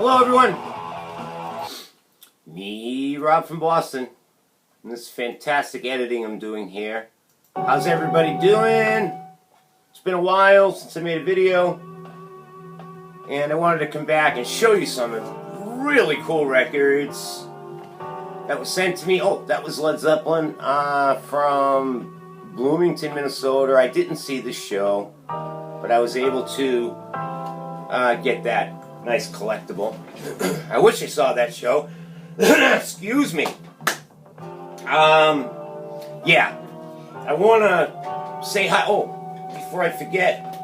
Hello everyone, me Rob from Boston, and this fantastic editing I'm doing here. How's everybody doing? It's been a while since I made a video, and I wanted to come back and show you some really cool records that was sent to me. Oh, that was Led Zeppelin from Bloomington, Minnesota. I didn't see the show, but I was able to get that nice collectible. I wish I saw that show. Excuse me. Yeah, I want to say hi. Oh, before I forget,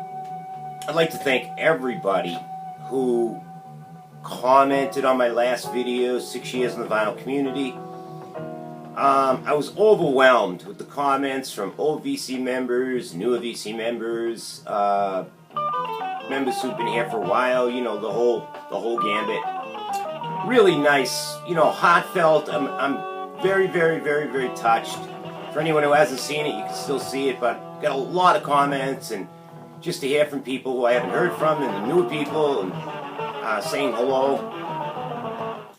I'd like to thank everybody who commented on my last video, 6 years in the vinyl community. I was overwhelmed with the comments from old VC members, newer VC members, members who've been here for a while, you know, the whole gambit. Really nice, you know, heartfelt. I'm very, very, very, very touched. For anyone who hasn't seen it, you can still see it, but got a lot of comments, and just to hear from people who I haven't heard from, and the newer people, and saying hello.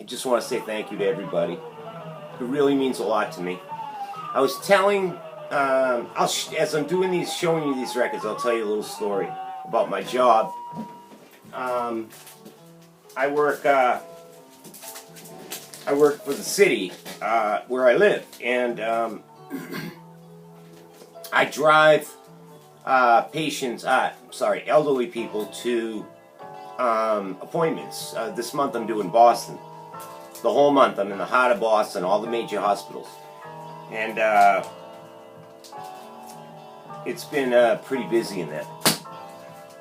I just want to say thank you to everybody. It really means a lot to me. I was telling, as I'm doing these, showing you these records, I'll tell you a little story about my job. I work for the city where I live, and I drive elderly people to appointments. This month I'm doing Boston. The whole month I'm in the heart of Boston, all the major hospitals. And it's been pretty busy in there.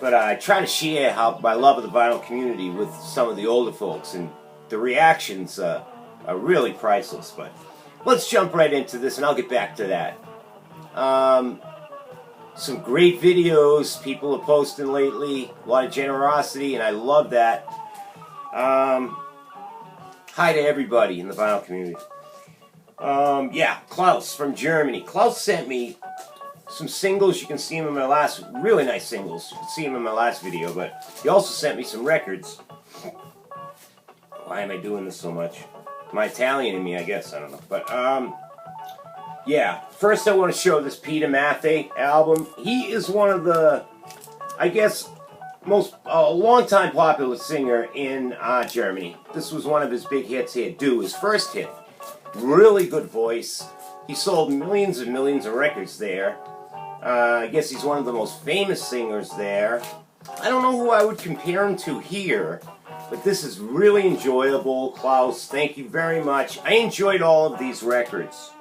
But I try to share my love of the vinyl community with some of the older folks, and the reactions are really priceless. But let's jump right into this, and I'll get back to that. Some great videos people are posting lately, a lot of generosity, and I love that. Hi to everybody in the vinyl community. Yeah, Klaus from Germany. Klaus sent me some singles. You can see them in my last, really nice singles. You can see them in my last video, but he also sent me some records. Why am I doing this so much? My Italian in me, I guess, I don't know. But, yeah, first I want to show this Peter Maffay album. He is one of the, I guess, most long-time popular singer in Germany. This was one of his big hits. He had Do, his first hit. Really good voice. He sold millions and millions of records there. I guess he's one of the most famous singers there. I don't know who I would compare him to here, but this is really enjoyable. Klaus, thank you very much. I enjoyed all of these records.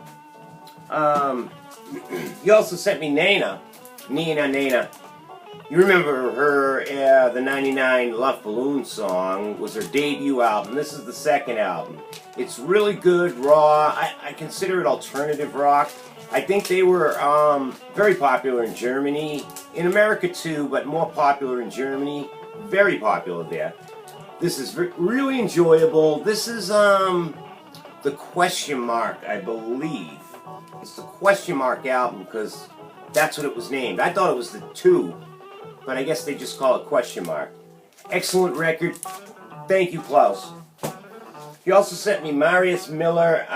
He also sent me Nena. You remember her, the 99 Luft Balloon song was her debut album. This is the second album. It's really good, raw. I consider it alternative rock. I think they were very popular in Germany. In America too, but more popular in Germany. Very popular there. This is really enjoyable. This is the Question Mark, I believe. It's the Question Mark album because that's what it was named. I thought it was the 2, but I guess they just call it Question Mark. Excellent record. Thank you, Klaus. He also sent me Marius Miller,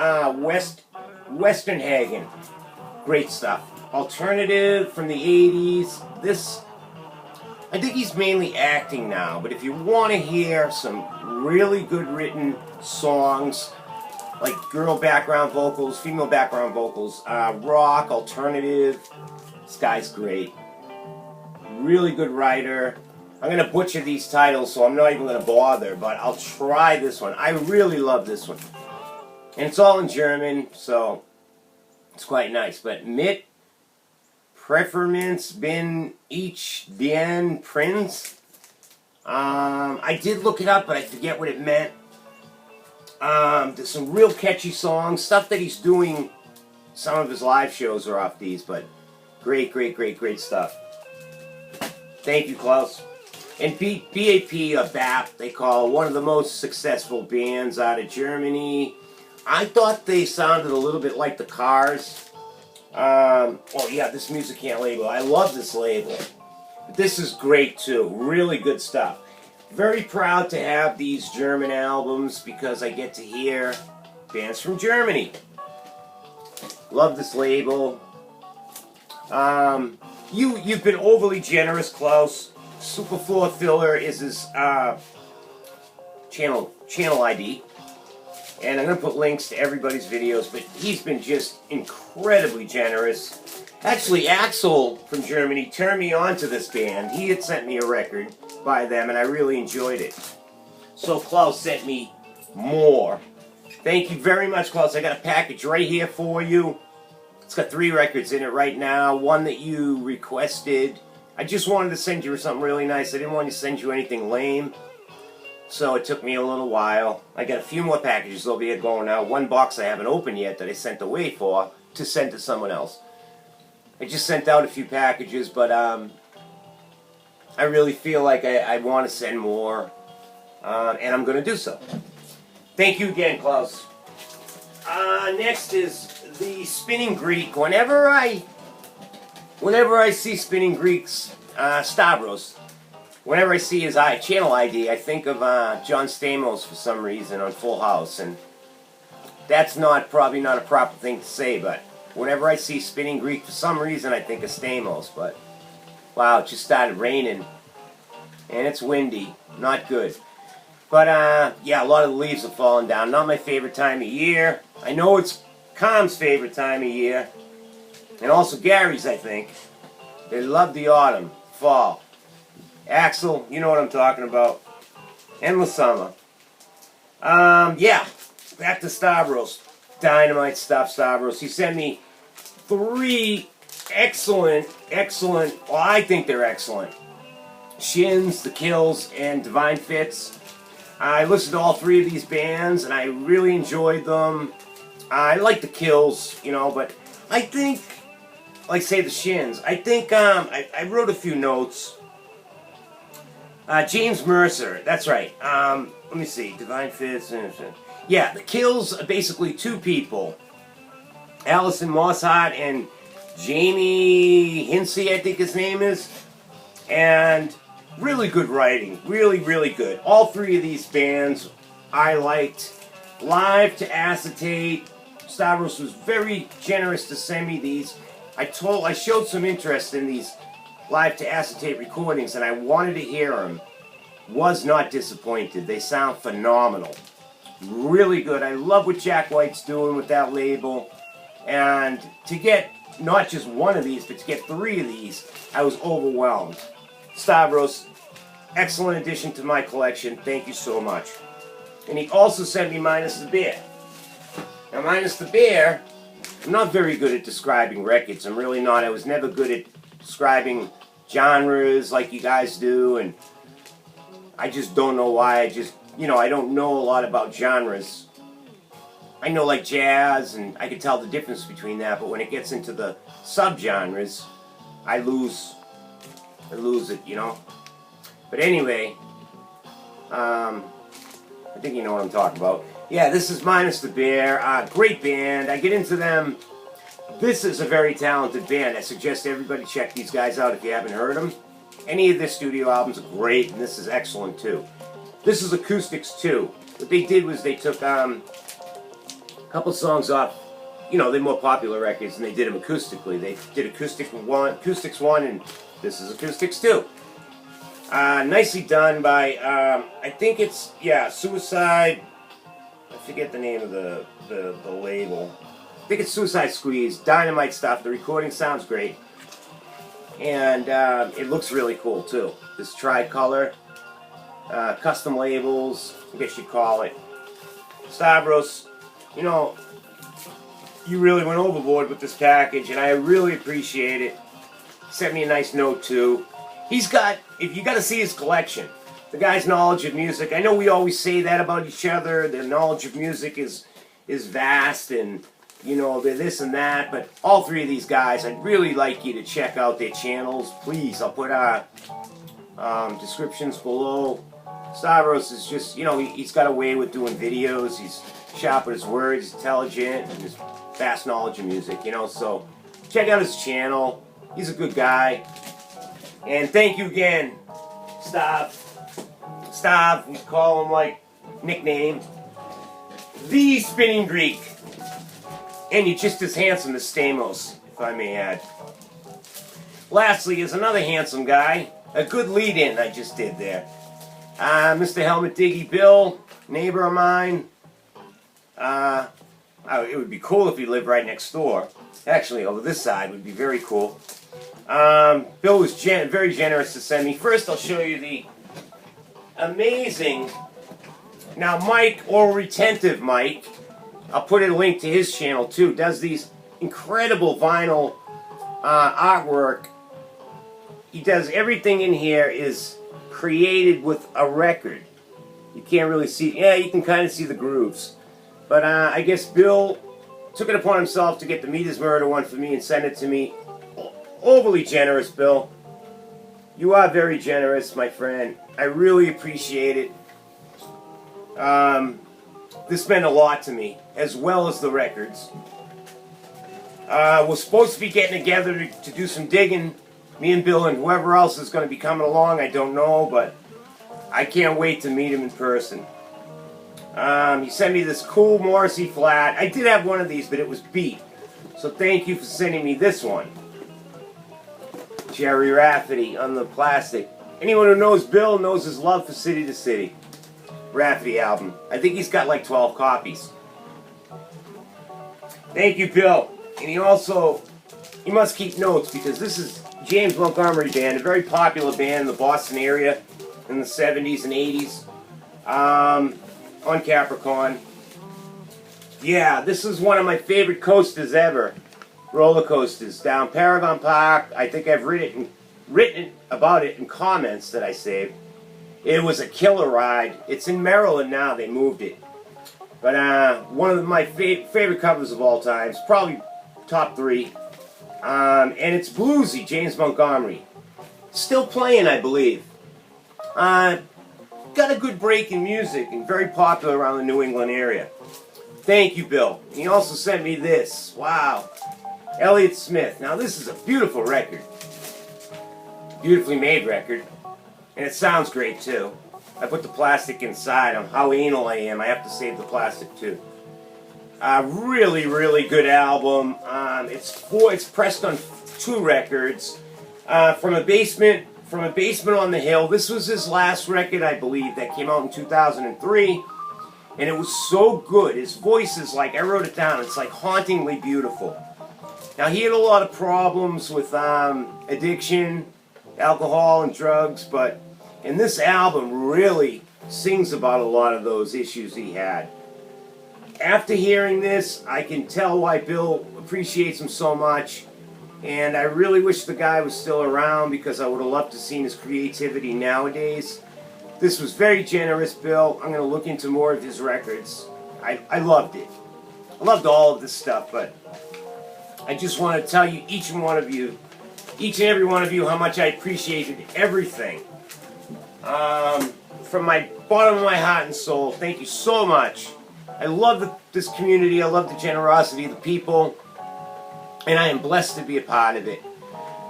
Westernhagen. Great stuff. Alternative from the 80s. This, I think he's mainly acting now, but if you want to hear some really good written songs, like girl background vocals, female background vocals, rock, alternative, this guy's great. Really good writer. I'm going to butcher these titles, so I'm not even going to bother, but I'll try this one. I really love this one. And it's all in German, so it's quite nice. But mit Präferenz bin ich den Prinz. I did look it up, but I forget what it meant. There's some real catchy songs, stuff that he's doing. Some of his live shows are off these, but great, great, great, great stuff. Thank you, Klaus. And BAP, or BAP, they call one of the most successful bands out of Germany. I thought they sounded a little bit like the Cars. Oh yeah, this Music Can't label. I love this label. This is great too. Really good stuff. Very proud to have these German albums because I get to hear bands from Germany. Love this label. You've been overly generous, Klaus. Superfloor Filler is his channel ID. And I'm going to put links to everybody's videos, but he's been just incredibly generous. Actually, Axel from Germany turned me on to this band. He had sent me a record by them, and I really enjoyed it. So Klaus sent me more. Thank you very much, Klaus. I got a package right here for you. It's got 3 records in it right now. One that you requested. I just wanted to send you something really nice. I didn't want to send you anything lame. So it took me a little while. I got a few more packages over here going out. One box I haven't opened yet that I sent away for to send to someone else. I just sent out a few packages, but I really feel like I want to send more, and I'm going to do so. Thank you again, Klaus. Next is the Spinning Greek. Whenever I see Spinning Greek's Stavros, whenever I see his channel ID, I think of John Stamos for some reason on Full House, and that's probably not a proper thing to say, but whenever I see Spinning Greek, for some reason I think of Stamos. But wow, it just started raining, and it's windy, not good. But yeah, a lot of the leaves have fallen down. Not my favorite time of year. I know it's Com's favorite time of year, and also Gary's, I think. They love the autumn, fall. Axel, you know what I'm talking about. Endless summer. Yeah, back to Stavros. Dynamite stuff, Stavros. He sent me 3 excellent, well, I think they're excellent. Shins, The Kills, and Divine Fits. I listened to all 3 of these bands, and I really enjoyed them. I like The Kills, you know, but I think, like say The Shins, I think, I wrote a few notes. James Mercer, that's right. Let me see, Divine Fits. Yeah, The Kills are basically 2 people. Alison Mosshart and Jamie Hinsey, I think his name is. And really good writing. Really, really good. All 3 of these bands I liked. Live to Acetate. Stavros was very generous to send me these. I showed some interest in these Live to Acetate recordings, and I wanted to hear them. Was not disappointed. They sound phenomenal. Really good. I love what Jack White's doing with that label. And to get not just one of these, but to get 3 of these, I was overwhelmed. Stavros, excellent addition to my collection. Thank you so much. And he also sent me Minus the Bear. Now, Minus the Bear, I'm not very good at describing records. I'm really not. I was never good at describing genres like you guys do, and I just don't know why. I don't know a lot about genres. I know like jazz, and I can tell the difference between that, but when it gets into the subgenres, I lose it, you know. But anyway, I think you know what I'm talking about. Yeah, this is Minus the Bear. Great band. I get into them. This is a very talented band. I suggest everybody check these guys out if you haven't heard them. Any of their studio albums are great, and this is excellent too. This is acoustics too. What they did was they took a couple songs off, their more popular records, and they did them acoustically. They did Acoustics 1, and this is Acoustics 2. Nicely done by, I think it's, Suicide, I forget the name of the label. I think it's Suicide Squeeze. Dynamite stuff. The recording sounds great. And it looks really cool too. This tricolor, custom labels, I guess you'd call it. Stavros, you really went overboard with this package, and I really appreciate it. Sent me a nice note too. If you got to see his collection, the guy's knowledge of music. I know we always say that about each other. Their knowledge of music is vast, and they're this and that. But all 3 of these guys, I'd really like you to check out their channels. Please, I'll put descriptions below. Stavros is just, he's got a way with doing videos. He's sharp with his words, he's intelligent, and his vast knowledge of music, so check out his channel. He's a good guy. And thank you again, Stav. Stav, we call him like nickname. The Spinning Greek. And you're just as handsome as Stamos, if I may add. Lastly is another handsome guy. A good lead-in I just did there. Mr. Helmet Diggy Bill, neighbor of mine. It would be cool if he lived right next door. Actually, over this side would be very cool. Bill was very generous to send me. First, I'll show you the amazing... Now, Mike, or Retentive Mike, I'll put a link to his channel too, does these incredible vinyl artwork. He does everything in here is created with a record. You can't really see, yeah, you can kind of see the grooves. But I guess Bill took it upon himself to get the Meat is Murder one for me and send it to me. Overly generous, Bill. You are very generous, my friend. I really appreciate it. This meant a lot to me, as well as the records. We're supposed to be getting together to do some digging. Me and Bill and whoever else is going to be coming along, I don't know, but I can't wait to meet him in person. He sent me this cool Morrissey flat. I did have one of these, but it was beat. So thank you for sending me this one. Jerry Rafferty on the plastic. Anyone who knows Bill knows his love for City to City. Rafferty album. I think he's got like 12 copies. Thank you, Bill. And he must keep notes because this is James Montgomery Band, a very popular band in the Boston area in the 70s and 80s. On Capricorn. Yeah, this is one of my favorite coasters ever. Roller coasters down Paragon Park. I think I've written about it in comments that I saved. It was a killer ride. It's in Maryland now. They moved it. But one of my favorite covers of all time. It's probably top 3. And it's bluesy, James Montgomery. Still playing, I believe. Got a good break in music and very popular around the New England area. Thank you, Bill. And he also sent me this. Wow. Elliott Smith. Now, this is a beautiful record. Beautifully made record. And it sounds great, too. I put the plastic inside. How anal I am. I have to save the plastic, too. Really, really good album. It's pressed on 2 records. From a basement on the hill. This was his last record, I believe, that came out in 2003. And it was so good. His voice is like, I wrote it down, it's like hauntingly beautiful. Now, he had a lot of problems with addiction, alcohol, and drugs, but and this album really sings about a lot of those issues he had. After hearing this, I can tell why Bill appreciates him so much, and I really wish the guy was still around because I would have loved to see his creativity nowadays. This was very generous, Bill. I'm going to look into more of his records. I loved it. I loved all of this stuff, but I just want to tell you, each and every one of you, how much I appreciated everything. From my bottom of my heart and soul, thank you so much. I love this community. I love the generosity of the people. And I am blessed to be a part of it.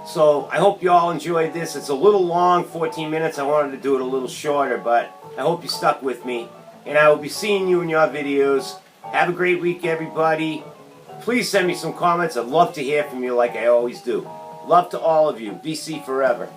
So I hope you all enjoyed this. It's a little long, 14 minutes. I wanted to do it a little shorter, but I hope you stuck with me. And I will be seeing you in your videos. Have a great week, everybody. Please send me some comments. I'd love to hear from you like I always do. Love to all of you. BC forever.